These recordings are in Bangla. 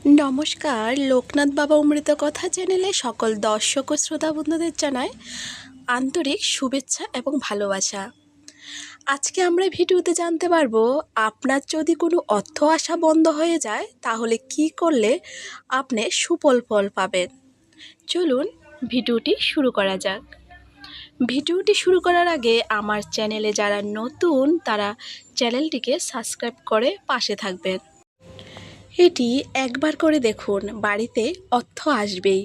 নমস্কার, লোকনাথ বাবা অমৃত কথা চ্যানেলে সকল দর্শক ও শ্রোতা বন্ধুদের জানাই আন্তরিক শুভেচ্ছা এবং ভালোবাসা। আজকে আমরা ভিডিওতে জানতে পারবো আপনার যদি কোনো অর্থ আসা বন্ধ হয়ে যায় তাহলে কি করলে আপনি সুফল ফল পাবেন। চলুন ভিডিওটি শুরু করা যাক। ভিডিওটি শুরু করার আগে আমার চ্যানেলে যারা নতুন তারা চ্যানেলটিকে সাবস্ক্রাইব করে পাশে থাকবেন। এটি একবার করে দেখুন, বাড়িতে অর্থ আসবেই।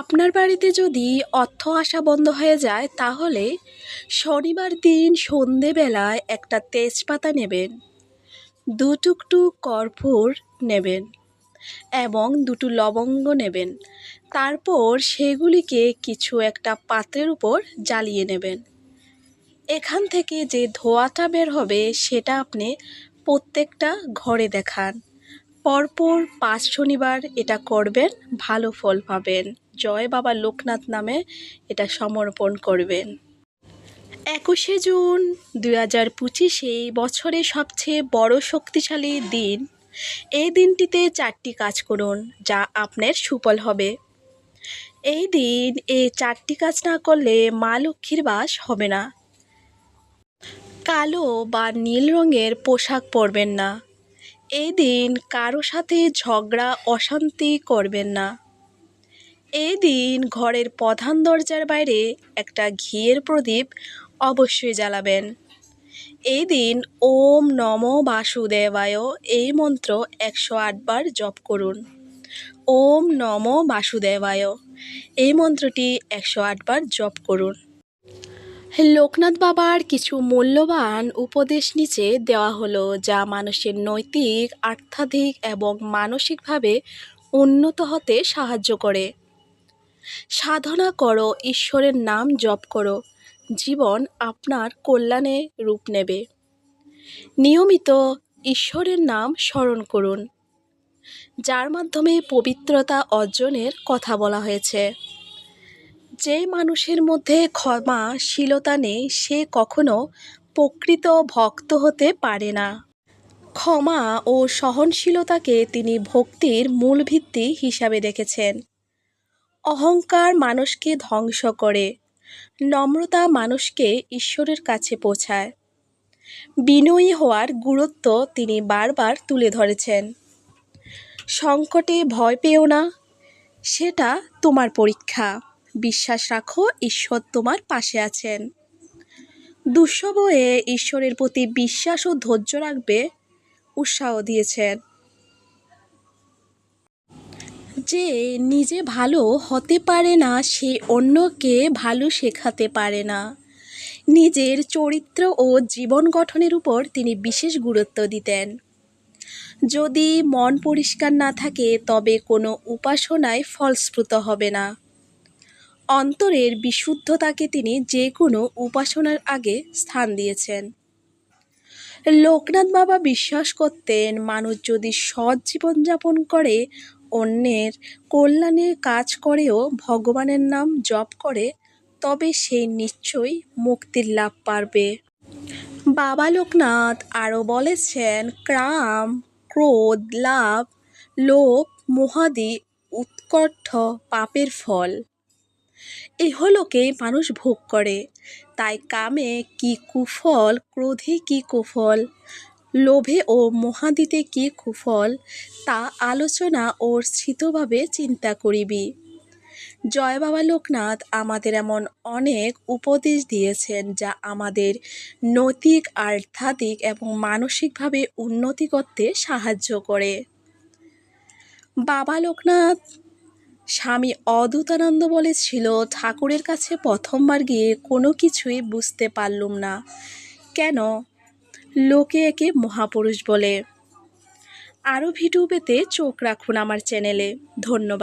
আপনার বাড়িতে যদি অর্থ আসা বন্ধ হয়ে যায় তাহলে শনিবার দিন সন্ধেবেলায় একটা তেজপাতা নেবেন, দু টুকরো কর্পূর নেবেন এবং দুটো লবঙ্গ নেবেন। তারপর সেগুলিকে কিছু একটা পাত্রের উপর জ্বালিয়ে নেবেন। এখান থেকে যে ধোঁয়াটা বের হবে সেটা আপনি প্রত্যেকটা ঘরে দেখান। পরপর 5 শনিবার এটা করবেন, ভালো ফল পাবেন। জয় বাবা লোকনাথ নামে এটা সমর্পণ করবেন। 21শে জুন 2025 এই বছরের সবচেয়ে বড় শক্তিশালী দিন। এই দিনটিতে 4টি কাজ করুন যা আপনার সুফল হবে। এই দিন এই 4টি কাজ না করলে মা লক্ষ্মীর বাস হবে না। কালো বা নীল রঙের পোশাক পরবেন না। এই দিন কারো সাথে ঝগড়া অশান্তি করবেন না। এই দিন ঘরের প্রধান দরজার বাইরে একটা ঘিয়ের প্রদীপ অবশ্যই জ্বালাবেন। এই দিন ওম নমো বাসুদেবায় এই মন্ত্র 108 বার জপ করুন। ওম নমো বাসুদেবায় এই মন্ত্রটি 108 বার জপ করুন। লোকনাথ বাবার কিছু মূল্যবান উপদেশ নিচে দেওয়া হলো যা মানুষের নৈতিক, আধ্যাত্মিক এবং মানসিকভাবে উন্নত হতে সাহায্য করে। সাধনা করো, ঈশ্বরের নাম জপ করো, জীবন আপনার কল্যাণে রূপ নেবে। নিয়মিত ঈশ্বরের নাম স্মরণ করুন, যার মাধ্যমে পবিত্রতা অর্জনের কথা বলা হয়েছে। যে মানুষের মধ্যে ক্ষমাশীলতা নেই সে কখনো প্রকৃত ভক্ত হতে পারে না। ক্ষমা ও সহনশীলতাকে তিনি ভক্তির মূল ভিত্তি হিসাবে দেখেছেন। অহংকার মানুষকে ধ্বংস করে, নম্রতা মানুষকে ঈশ্বরের কাছে পৌঁছায়। বিনয়ী হওয়ার গুরুত্ব তিনি বারবার তুলে ধরেছেন। সংকটে ভয় পেও না, সেটা তোমার পরীক্ষা। বিশ্বাস রাখো, ঈশ্বর তোমার পাশে আছেন। দুঃসময়ে ঈশ্বরের প্রতি বিশ্বাস ও ধৈর্য রাখবে উৎসাহ দিয়েছেন। যে নিজে ভালো হতে পারে না সে অন্যকে ভালো শেখাতে পারে না। নিজের চরিত্র ও জীবন গঠনের উপর তিনি বিশেষ গুরুত্ব দিতেন। যদি মন পরিষ্কার না থাকে তবে কোনো উপাসনায় ফলপ্রসূ হবে না। অন্তরের বিশুদ্ধতাকে তিনি যে কোনো উপাসনার আগে স্থান দিয়েছেন। লোকনাথ বাবা বিশ্বাস করতেন মানুষ যদি সৎ জীবনযাপন করে, অন্যের কল্যাণে কাজ করেও ভগবানের নাম জপ করে তবে সে নিশ্চয়ই মুক্তির লাভ পাবে। বাবা লোকনাথ আরও বলেছেন, কাম, ক্রোধ, লাভ, লোভ, মোহাদি উৎকট পাপের ফল। ইহলোকে মানুষ ভোগ করে। তাই কামে কি কুফল, ক্রোধে কি কুফল, লোভে ও মোহাদিতে কি কুফল তা আলোচনা ও স্থিতভাবে চিন্তা করিবি। জয় বাবা লোকনাথ আমাদের এমন অনেক উপদেশ দিয়েছেন যা আমাদের নৈতিক, আধ্যাত্মিক এবং মানসিকভাবে উন্নতি করতে সাহায্য করে। বাবা লোকনাথ স্বামী অদ্বৈতানন্দ বলেছিল, ঠাকুরের কাছে প্রথমবার গিয়ে কোনো কিছুই বুঝতে পারলুম না, কেন লোকে একে মহাপুরুষ বলে। আরও ভিডিও পেতে চোখ রাখুন আমার চ্যানেলে। ধন্যবাদ।